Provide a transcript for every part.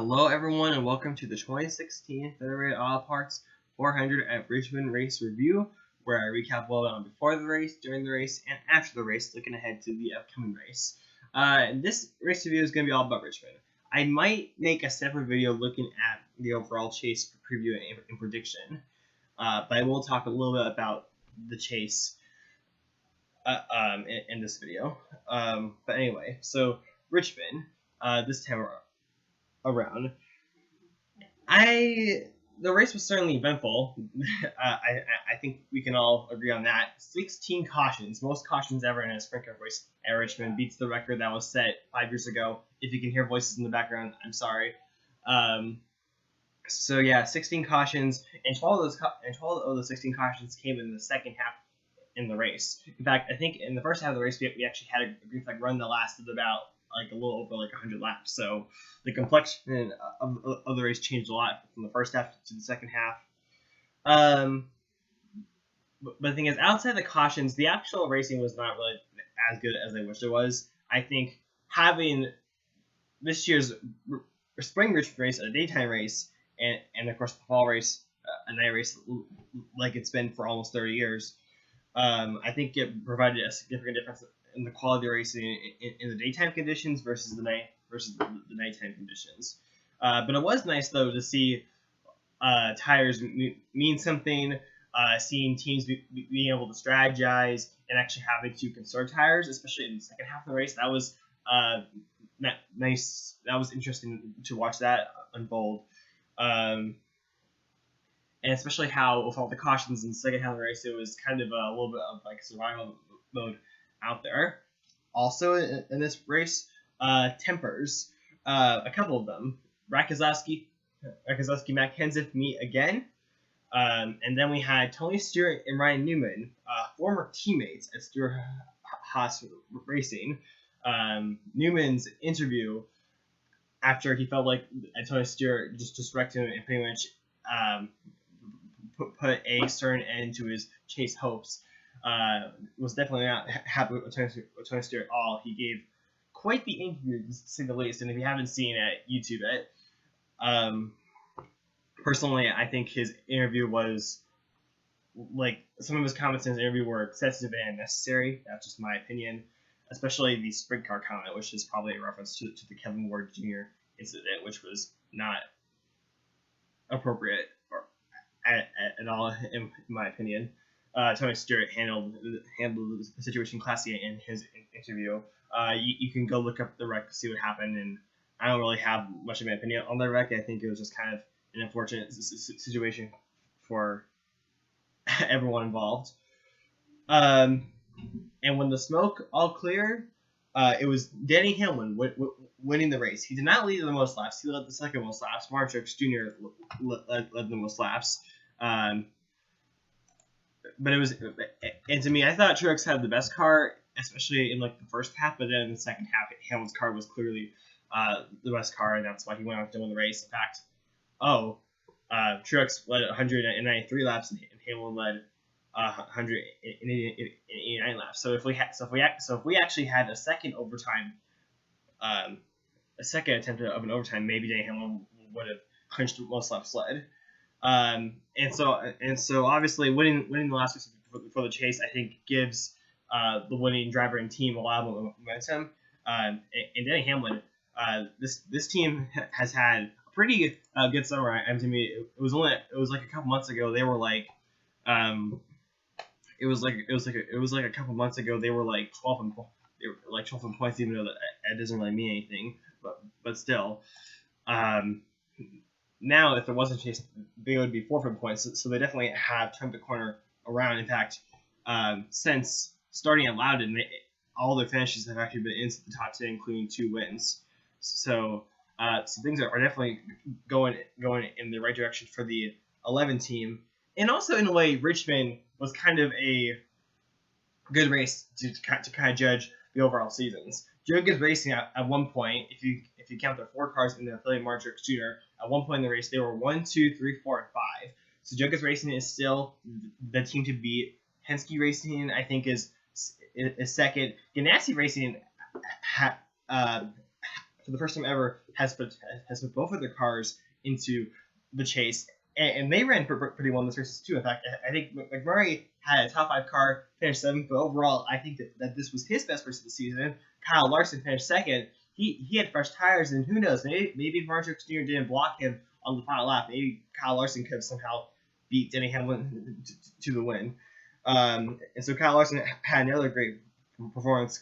Hello everyone and welcome to the 2016 Federated Auto Parts 400 at Richmond race review, where I recap what went on before the race, during the race, and after the race, looking ahead to the upcoming race. This race review is going to be all about Richmond. I might make a separate video looking at the overall chase preview and prediction, but I will talk a little bit about the chase in this video. But anyway, so Richmond, this time around, the race was certainly eventful. I think we can all agree on that. 16 cautions, most cautions ever in a sprint car race at Richmond, beats the record that was set 5 years ago. If you can hear voices in the background, I'm sorry. So yeah, 16 cautions, and 12 of those 16 cautions came in the second half in the race. In fact, I think in the first half of the race, we actually had a green flag run that lasted about a little over 100 laps. So the complexion of the race changed a lot from the first half to the second half. But the thing is, outside the cautions, the actual racing was not really as good as I wish it was. I think having this year's spring race, a daytime race, and of course the fall race, a night race, like it's been for almost 30 years, I think it provided a significant difference in the quality of racing in the daytime conditions versus the nighttime conditions. But it was nice though to see tires mean something, seeing teams being able to strategize and actually having to conserve tires, especially in the second half of the race. That was nice. That was interesting to watch that unfold. And especially how, with all the cautions in the second half of the race, it was kind of a little bit of survival mode out there. Also in this race, tempers, a couple of them. Rakazowski, Matt Kenseth meet again. And then we had Tony Stewart and Ryan Newman, former teammates at Stewart-Haas Racing. Newman's interview after he felt like Tony Stewart just wrecked him and pretty much put a certain end to his chase hopes, was definitely not happy with Tony Stewart at all. He gave quite the interview, to say the least, and if you haven't seen it, YouTube it. Personally, I think his interview was, some of his comments in his interview were excessive and unnecessary. That's just my opinion, especially the sprint car comment, which is probably a reference to the Kevin Ward Jr. incident, which was not appropriate at all, in my opinion. Tony Stewart handled the situation classy in his interview. You can go look up the wreck to see what happened, and I don't really have much of an opinion on the wreck. I think it was just kind of an unfortunate situation for everyone involved. And when the smoke all cleared, it was Denny Hamlin winning the race. He did not lead the most laps. He led the second most laps. Mark Truex Jr. led the most laps. But it was, and to me, I thought Truex had the best car, especially in the first half. But then in the second half, Hamlin's car was clearly the best car, and that's why he went on to win the race. In fact, Truex led 193 laps, and Hamlin led 189 laps. So if we actually had a second attempt of an overtime, maybe Denny Hamlin would have clinched the most laps led. And so obviously winning the last race before the chase, I think, gives the winning driver and team a lot of momentum. And Denny Hamlin, this team has had a pretty good summer. And to me, it was like a couple months ago they were a couple months ago they were 12 in points, even though that doesn't really mean anything. But still. Now, if there wasn't a chase, they would be 4 points. So they definitely have turned the corner around. In fact, since starting at Loudon, all their finishes have actually been into the top 10, including 2 wins. So things are definitely going in the right direction for the 11 team. And also, in a way, Richmond was kind of a good race to kind of judge the overall seasons. Joe Gibbs Racing at one point, if you count their 4 cars in the affiliate Mark Truex Jr., at one point in the race they were 1, 2, 3, 4, and 5. So Joe Gibbs Racing is still the team to beat. Penske Racing, I think, is second. Ganassi Racing for the first time ever, has put both of their cars into the chase, and they ran pretty well in this race too. In fact, I think McMurray had a top 5 car, finished 7th, but overall, I think that this was his best race of the season. Kyle Larson finished 2nd. He had fresh tires, and who knows, maybe if Marshall Jr. didn't block him on the final lap, maybe Kyle Larson could have somehow beat Denny Hamlin to the win. And so Kyle Larson had another great performance,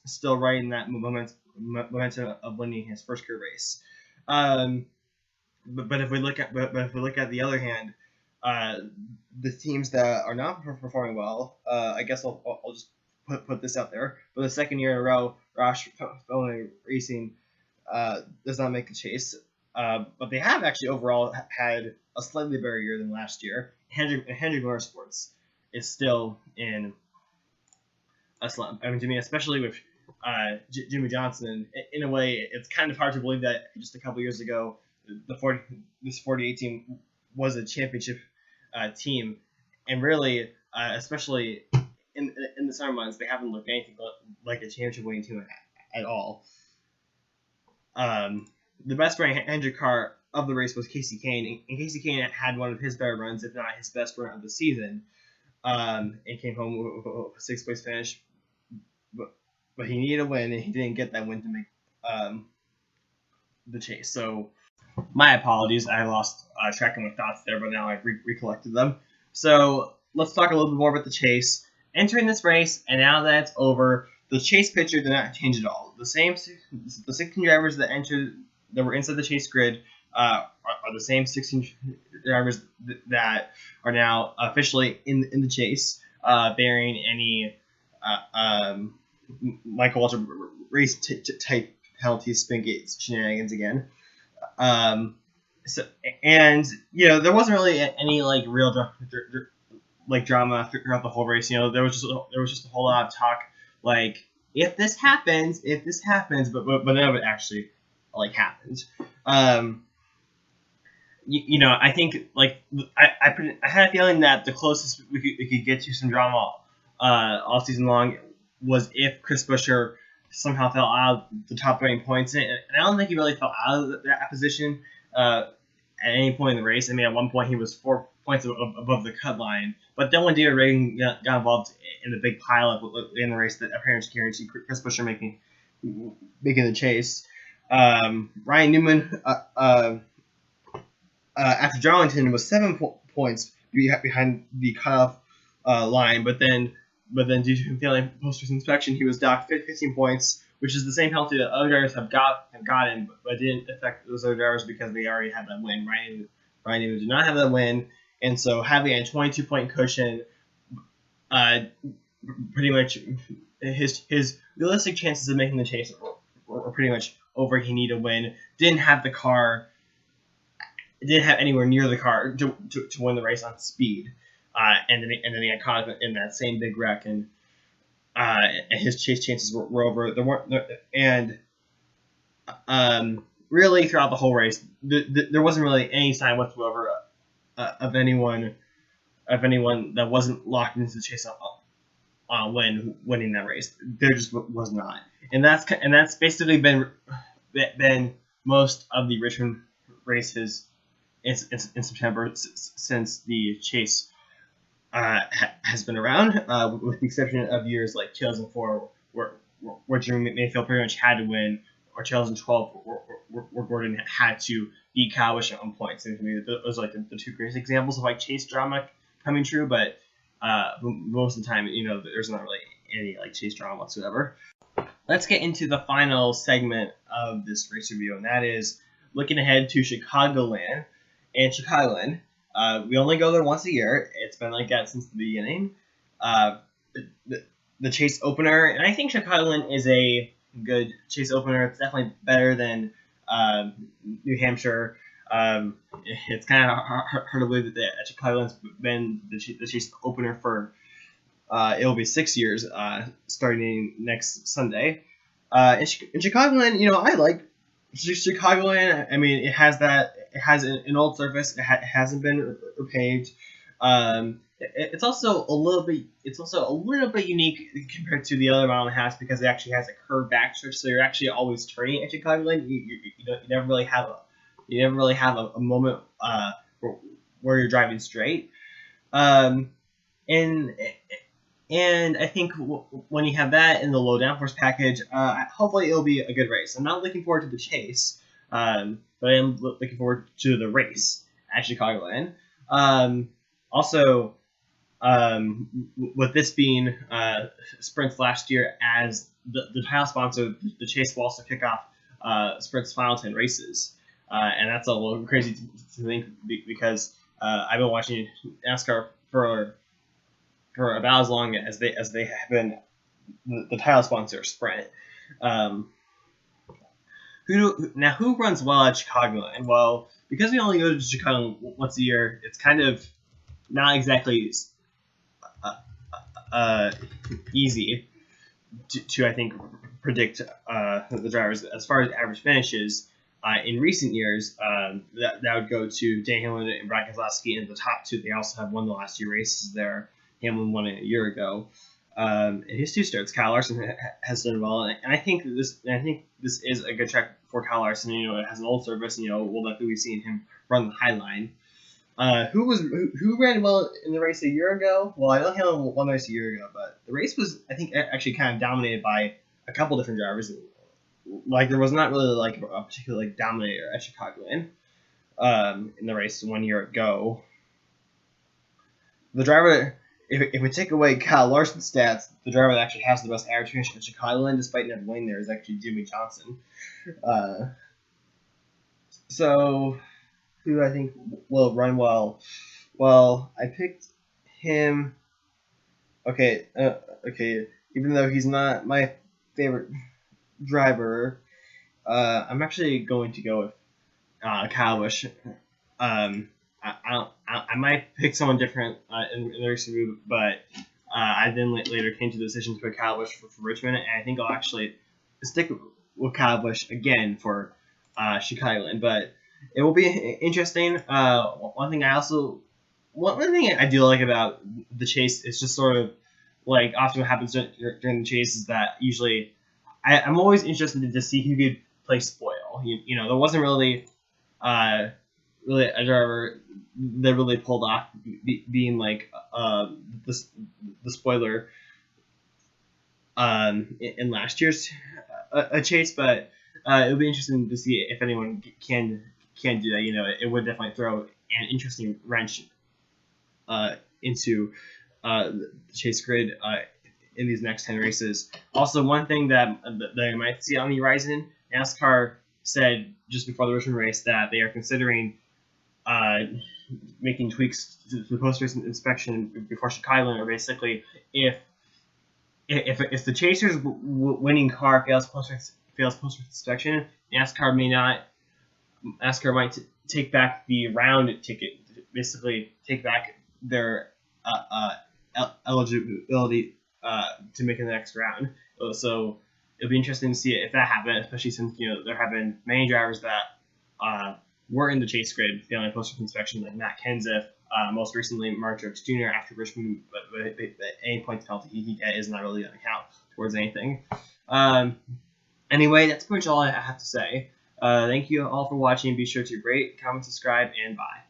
still riding that momentum of winning his first career race. But if we look at the other hand, the teams that are not performing well, I guess I'll just put this out there. For the second year in a row, Roush Racing does not make the chase, but they have actually overall had a slightly better year than last year. Hendrick Motorsports is still in a slump. I mean, to me, especially with Jimmy Johnson, in a way, it's kind of hard to believe that just a couple years ago, this 48 team was a championship team, and really, especially in the summer months, they haven't looked anything like a championship winning team at all. The best running Hendrick car of the race was Casey Kane, and Casey Kane had one of his better runs, if not his best run of the season, and came home with a 6th place finish. But he needed a win, and he didn't get that win to make the chase. So my apologies, I lost track of my thoughts there, but now I've recollected them. So let's talk a little bit more about the chase. Entering this race, and now that it's over, the chase picture did not change at all. The 16 drivers that were inside the chase grid are the same 16 drivers that are now officially in the chase, bearing any Michael Walter race type penalties, spin gates, shenanigans again. So, and there wasn't really any real drama throughout the whole race. There was just a whole lot of talk, if this happens, but none of it actually happened. I think I had a feeling that the closest we could get to some drama all season long was if Chris Buescher somehow fell out of the top rating points, and I don't think he really fell out of that position at any point in the race. I mean, at one point he was 4 points above the cut line, but then when David Ragan got involved in the big pileup in the race that apparently guaranteed Chris Buescher making the chase, Ryan Newman after Darlington was 7 points behind the cutoff line, but then due to him failing post-race inspection, he was docked 15 points, which is the same penalty that other drivers have gotten, but didn't affect those other drivers because they already had that win. Ryan Newman did not have that win, and so having a 22-point cushion, pretty much his realistic chances of making the chase were pretty much over. He needed a win. Didn't have anywhere near the car to win the race on speed. And then he got caught up in that same big wreck, and his chase chances were over. Really throughout the whole race, there wasn't really any sign whatsoever of anyone that wasn't locked into the chase on winning that race. There just was not, and that's basically been most of the Richmond races in September since the chase has been around, with the exception of years like 2004, where Jeremy Mayfield pretty much had to win, or 2012, where Gordon had to beat Kyle Busch on points. And to me, those are the two greatest examples of chase drama coming true. But most of the time, there's not really any chase drama whatsoever. Let's get into the final segment of this race review, and that is looking ahead to Chicagoland. And Chicagoland, we only go there once a year. It's been like that since the beginning. The chase opener, and I think Chicagoland is a good chase opener. It's definitely better than New Hampshire. It's kind of hard to believe that Chicagoland's been the chase opener for it'll be 6 years, starting next Sunday. In Chicagoland, I like Chicagoland. I mean, it has an old surface. It hasn't been repaved. It's also a little bit unique compared to the other mile and a half because it actually has a curved backstretch, so you're actually always turning at Chicagoland. You never really have a moment where you're driving straight. Um, and and I think when you have that in the low downforce package, hopefully it'll be a good race. I'm not looking forward to the chase, but I am looking forward to the race at Chicagoland. Also, with this being Sprint's last year as the title sponsor, the chase will also kick off Sprint's final 10 races. And that's a little crazy to think because I've been watching NASCAR for about as long as they have been the title sponsor of Sprint. Who runs well at Chicagoland? Well, because we only go to Chicago once a year, it's kind of not exactly easy to I think predict the drivers as far as average finishes. In recent years, that would go to Dan Hamlin and Brad Keselowski in the top two. They also have won the last 2 races there. Hamlin won it a year ago. In his 2 starts, Kyle Larson has done well, and I think this is a good track for Kyle Larson. It has an old service. We'll definitely be seeing him run the high line. Who ran well in the race a year ago? Well, I know Hamlin won the race a year ago, but the race was, I think, actually kind of dominated by a couple different drivers. Like there was not really like a particular like dominator at Chicagoland in the race 1 year ago. The driver, if we take away Kyle Larson's stats, the driver that actually has the best average finish at Chicagoland, despite never winning there, is actually Jimmy Johnson. So who I think will run well? Well, I picked him. Okay. Even though he's not my favorite driver, I'm actually going to go with Kyle Busch. I might pick someone different in the race review, but I then later came to the decision to pick Kyle Busch for Richmond, and I think I'll actually stick with Kyle Busch again for Chicagoland. But it will be interesting. One thing I do like about the chase is just sort of like often what happens during the chase is that usually I'm always interested to see who could play spoil. There wasn't really a driver that really pulled off being like the spoiler in last year's a chase, but it would be interesting to see if anyone can do that. It would definitely throw an interesting wrench into the chase grid in these next 10 races. Also, one thing that I might see on the horizon, NASCAR said just before the Richmond race that they are considering making tweaks to the post-race inspection before Chicago, or basically if the Chasers winning car fails post-race inspection, NASCAR might take back the round ticket, basically take back their eligibility to make it the next round. So it'll be interesting to see if that happens, especially since there have been many drivers that were in the chase grid failing post-race inspection, like Matt Kenseth, most recently Mark Truex Jr. after Richmond, but any points penalty he get is not really going to count towards anything. Anyway, that's pretty much all I have to say. Thank you all for watching. Be sure to rate, comment, subscribe, and bye.